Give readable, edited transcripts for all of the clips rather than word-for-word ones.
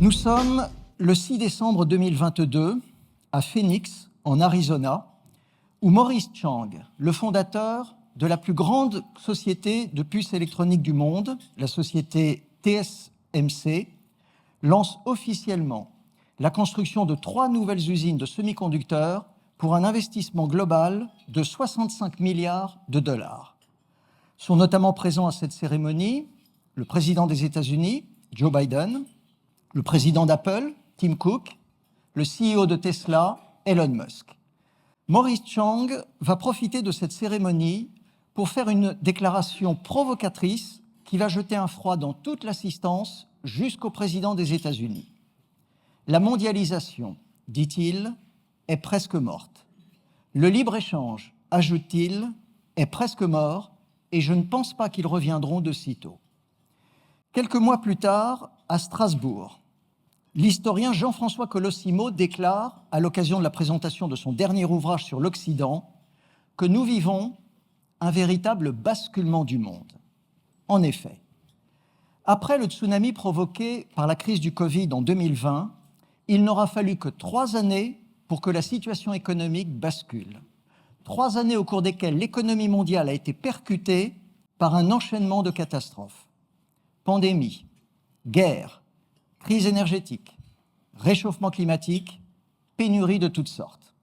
Nous sommes le 6 décembre 2022 à Phoenix, en Arizona, où Maurice Chang, le fondateur de la plus grande société de puces électroniques du monde, la société TSMC, lance officiellement la construction de 3 nouvelles usines de semi-conducteurs pour un investissement global de 65 milliards de dollars. Sont notamment présents à cette cérémonie le président des États-Unis, Joe Biden, le président d'Apple, Tim Cook, le CEO de Tesla, Elon Musk. Maurice Chang va profiter de cette cérémonie pour faire une déclaration provocatrice qui va jeter un froid dans toute l'assistance jusqu'au président des États-Unis. La mondialisation, dit-il, est presque morte. Le libre-échange, ajoute-t-il, est presque mort et je ne pense pas qu'ils reviendront de sitôt. Quelques mois plus tard, à Strasbourg, l'historien Jean-François Colosimo déclare, à l'occasion de la présentation de son dernier ouvrage sur l'Occident, que nous vivons un véritable basculement du monde. En effet, après le tsunami provoqué par la crise du Covid en 2020, il n'aura fallu que 3 années pour que la situation économique bascule. 3 années au cours desquelles l'économie mondiale a été percutée par un enchaînement de catastrophes. Pandémie, guerre, crise énergétique, réchauffement climatique, pénurie de toutes sortes.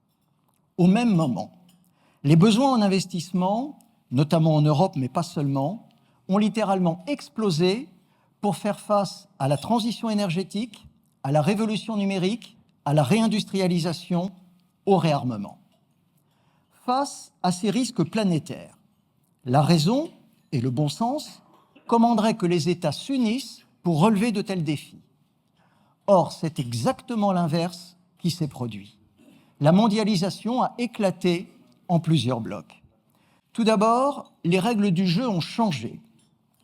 Au même moment, les besoins en investissement, notamment en Europe, mais pas seulement, ont littéralement explosé pour faire face à la transition énergétique, à la révolution numérique, à la réindustrialisation, au réarmement. Face à ces risques planétaires, la raison et le bon sens commanderaient que les États s'unissent pour relever de tels défis. Or, c'est exactement l'inverse qui s'est produit. La mondialisation a éclaté en plusieurs blocs. Tout d'abord, les règles du jeu ont changé.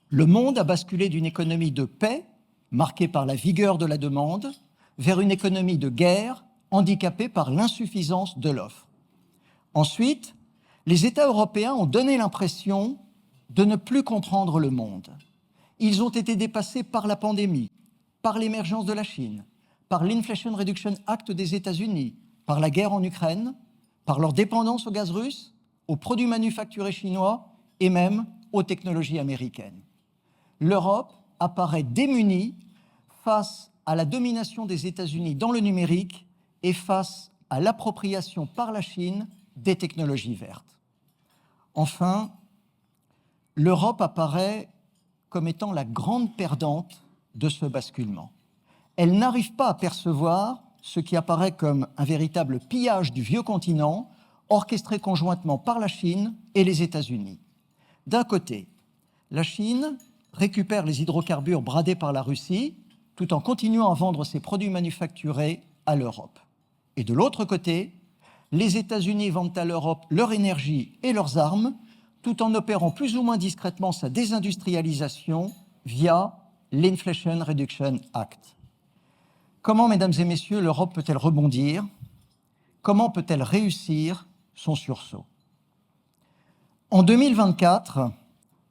Le monde a basculé d'une économie de paix, marquée par la vigueur de la demande, vers une économie de guerre, handicapée par l'insuffisance de l'offre. Ensuite, les États européens ont donné l'impression de ne plus comprendre le monde. Ils ont été dépassés par la pandémie, par l'émergence de la Chine, par l'Inflation Reduction Act des États-Unis, par la guerre en Ukraine, par leur dépendance au gaz russe, aux produits manufacturés chinois et même aux technologies américaines. L'Europe apparaît démunie face à la domination des États-Unis dans le numérique et face à l'appropriation par la Chine des technologies vertes. Enfin, l'Europe apparaît comme étant la grande perdante de ce basculement. Elle n'arrive pas à percevoir ce qui apparaît comme un véritable pillage du vieux continent, orchestré conjointement par la Chine et les États-Unis. D'un côté, la Chine récupère les hydrocarbures bradés par la Russie, tout en continuant à vendre ses produits manufacturés à l'Europe. Et de l'autre côté, les États-Unis vendent à l'Europe leur énergie et leurs armes, tout en opérant plus ou moins discrètement sa désindustrialisation via l'Inflation Reduction Act. Comment, mesdames et messieurs, l'Europe peut-elle rebondir? Comment peut-elle réussir son sursaut? En 2024,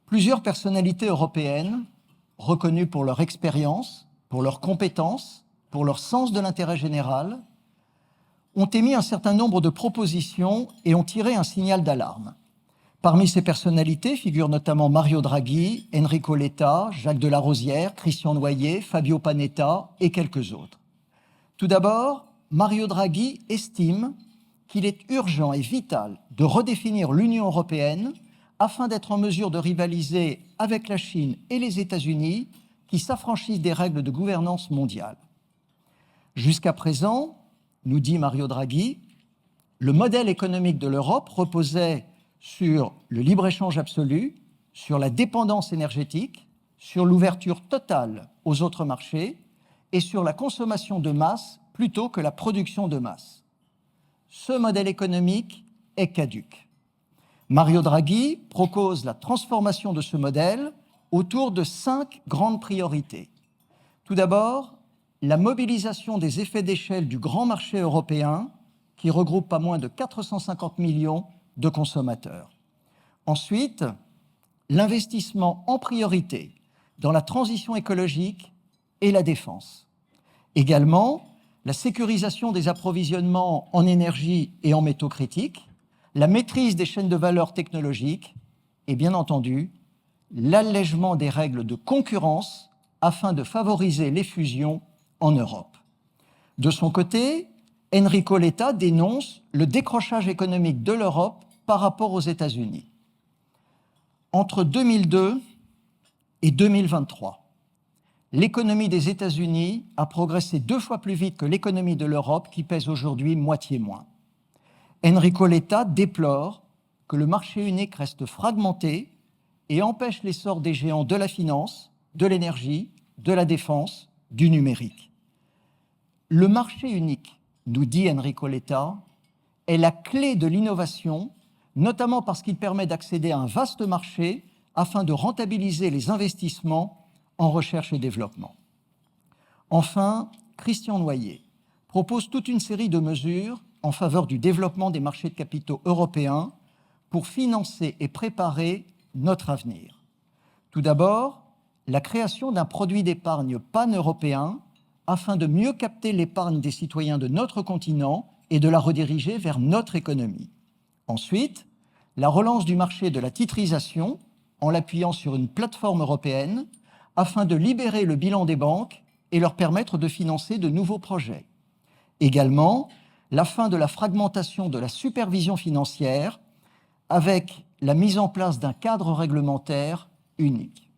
plusieurs personnalités européennes, reconnues pour leur expérience, pour leurs compétences, pour leur sens de l'intérêt général, ont émis un certain nombre de propositions et ont tiré un signal d'alarme. Parmi ces personnalités figurent notamment Mario Draghi, Enrico Letta, Jacques de Larosière, Christian Noyer, Fabio Panetta et quelques autres. Tout d'abord, Mario Draghi estime qu'il est urgent et vital de redéfinir l'Union européenne afin d'être en mesure de rivaliser avec la Chine et les États-Unis qui s'affranchissent des règles de gouvernance mondiale. Jusqu'à présent, nous dit Mario Draghi, le modèle économique de l'Europe reposait sur le libre-échange absolu, sur la dépendance énergétique, sur l'ouverture totale aux autres marchés et sur la consommation de masse plutôt que la production de masse. Ce modèle économique est caduc. Mario Draghi propose la transformation de ce modèle autour de 5 grandes priorités. Tout d'abord, la mobilisation des effets d'échelle du grand marché européen, qui regroupe pas moins de 450 millions de consommateurs. Ensuite, l'investissement en priorité dans la transition écologique et la défense. Également, la sécurisation des approvisionnements en énergie et en métaux critiques, la maîtrise des chaînes de valeur technologiques et, bien entendu, l'allègement des règles de concurrence afin de favoriser les fusions en Europe. De son côté, Enrico Letta dénonce le décrochage économique de l'Europe par rapport aux États-Unis. Entre 2002 et 2023, l'économie des États-Unis a progressé 2 fois plus vite que l'économie de l'Europe, qui pèse aujourd'hui moitié moins. Enrico Letta déplore que le marché unique reste fragmenté et empêche l'essor des géants de la finance, de l'énergie, de la défense, du numérique. Le marché unique, nous dit Enrico Letta, est la clé de l'innovation, notamment parce qu'il permet d'accéder à un vaste marché afin de rentabiliser les investissements en recherche et développement. Enfin, Christian Noyer propose toute une série de mesures en faveur du développement des marchés de capitaux européens pour financer et préparer notre avenir. Tout d'abord, la création d'un produit d'épargne pan-européen afin de mieux capter l'épargne des citoyens de notre continent et de la rediriger vers notre économie. Ensuite, la relance du marché de la titrisation en l'appuyant sur une plateforme européenne afin de libérer le bilan des banques et leur permettre de financer de nouveaux projets. Également, la fin de la fragmentation de la supervision financière avec la mise en place d'un cadre réglementaire unique.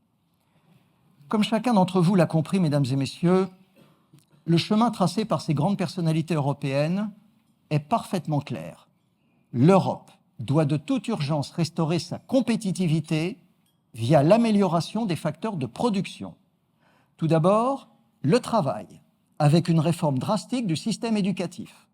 Comme chacun d'entre vous l'a compris, mesdames et messieurs, le chemin tracé par ces grandes personnalités européennes est parfaitement clair. L'Europe doit de toute urgence restaurer sa compétitivité via l'amélioration des facteurs de production. Tout d'abord, le travail, avec une réforme drastique du système éducatif.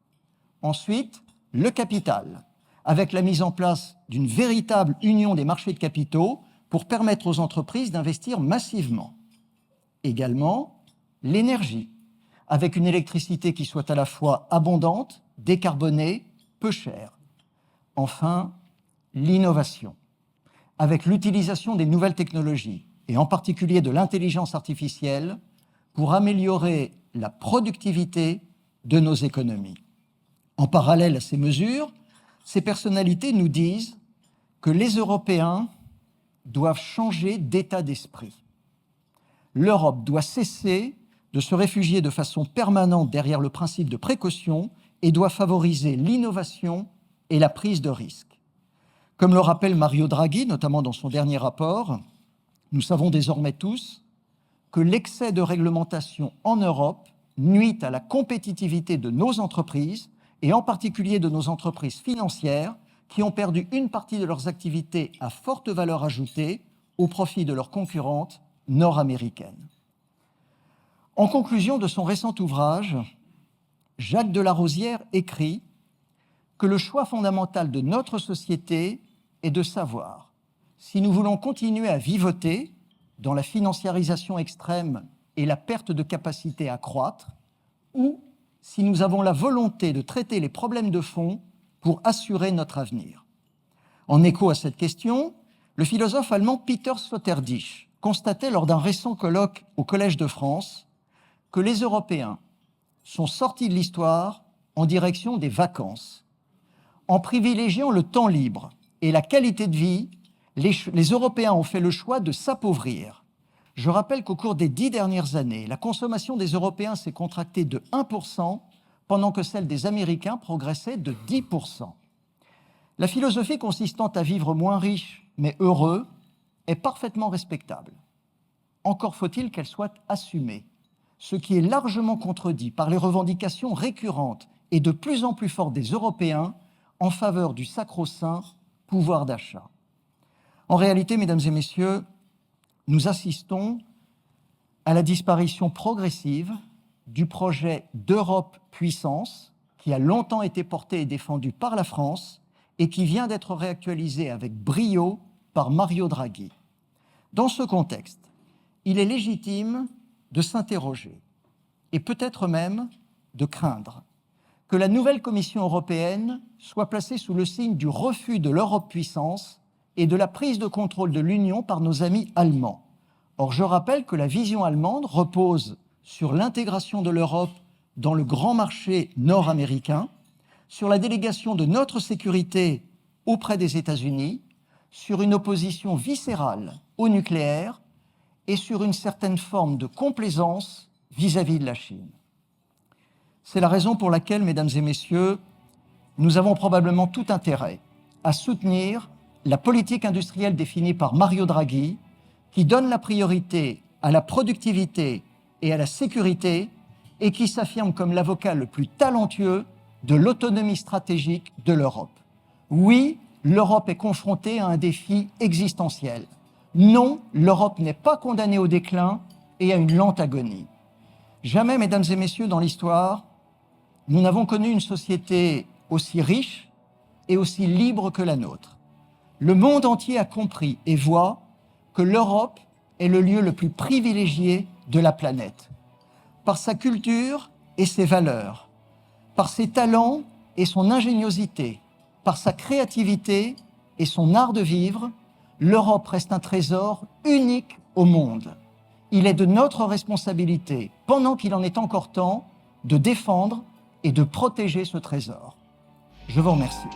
Ensuite, le capital, avec la mise en place d'une véritable union des marchés de capitaux pour permettre aux entreprises d'investir massivement. Également, l'énergie, avec une électricité qui soit à la fois abondante, décarbonée, peu chère. Enfin, l'innovation, avec l'utilisation des nouvelles technologies, et en particulier de l'intelligence artificielle, pour améliorer la productivité de nos économies. En parallèle à ces mesures, ces personnalités nous disent que les Européens doivent changer d'état d'esprit. L'Europe doit cesser de se réfugier de façon permanente derrière le principe de précaution et doit favoriser l'innovation et la prise de risque. Comme le rappelle Mario Draghi, notamment dans son dernier rapport, nous savons désormais tous que l'excès de réglementation en Europe nuit à la compétitivité de nos entreprises, et en particulier de nos entreprises financières, qui ont perdu une partie de leurs activités à forte valeur ajoutée au profit de leurs concurrentes nord-américaines. En conclusion de son récent ouvrage, Jacques de Larosière écrit que le choix fondamental de notre société est de savoir si nous voulons continuer à vivoter dans la financiarisation extrême et la perte de capacité à croître, ou si nous avons la volonté de traiter les problèmes de fond pour assurer notre avenir. En écho à cette question, le philosophe allemand Peter Sloterdijk constatait lors d'un récent colloque au Collège de France que les Européens sont sortis de l'histoire en direction des vacances. En privilégiant le temps libre et la qualité de vie, les Européens ont fait le choix de s'appauvrir. Je rappelle qu'au cours des 10 dernières années, la consommation des Européens s'est contractée de 1%, pendant que celle des Américains progressait de 10%. La philosophie consistant à vivre moins riche, mais heureux, est parfaitement respectable. Encore faut-il qu'elle soit assumée, ce qui est largement contredit par les revendications récurrentes et de plus en plus fortes des Européens en faveur du sacro-saint pouvoir d'achat. En réalité, mesdames et messieurs, nous assistons à la disparition progressive du projet d'Europe puissance qui a longtemps été porté et défendu par la France et qui vient d'être réactualisé avec brio par Mario Draghi. Dans ce contexte, il est légitime de s'interroger et peut-être même de craindre que la nouvelle Commission européenne soit placée sous le signe du refus de l'Europe puissance et de la prise de contrôle de l'Union par nos amis allemands. Or, je rappelle que la vision allemande repose sur l'intégration de l'Europe dans le grand marché nord-américain, sur la délégation de notre sécurité auprès des États-Unis, sur une opposition viscérale au nucléaire et sur une certaine forme de complaisance vis-à-vis de la Chine. C'est la raison pour laquelle, mesdames et messieurs, nous avons probablement tout intérêt à soutenir la politique industrielle définie par Mario Draghi, qui donne la priorité à la productivité et à la sécurité et qui s'affirme comme l'avocat le plus talentueux de l'autonomie stratégique de l'Europe. Oui, l'Europe est confrontée à un défi existentiel. Non, l'Europe n'est pas condamnée au déclin et à une lente agonie. Jamais, mesdames et messieurs, dans l'histoire, nous n'avons connu une société aussi riche et aussi libre que la nôtre. Le monde entier a compris et voit que l'Europe est le lieu le plus privilégié de la planète. Par sa culture et ses valeurs, par ses talents et son ingéniosité, par sa créativité et son art de vivre, l'Europe reste un trésor unique au monde. Il est de notre responsabilité, pendant qu'il en est encore temps, de défendre et de protéger ce trésor. Je vous remercie.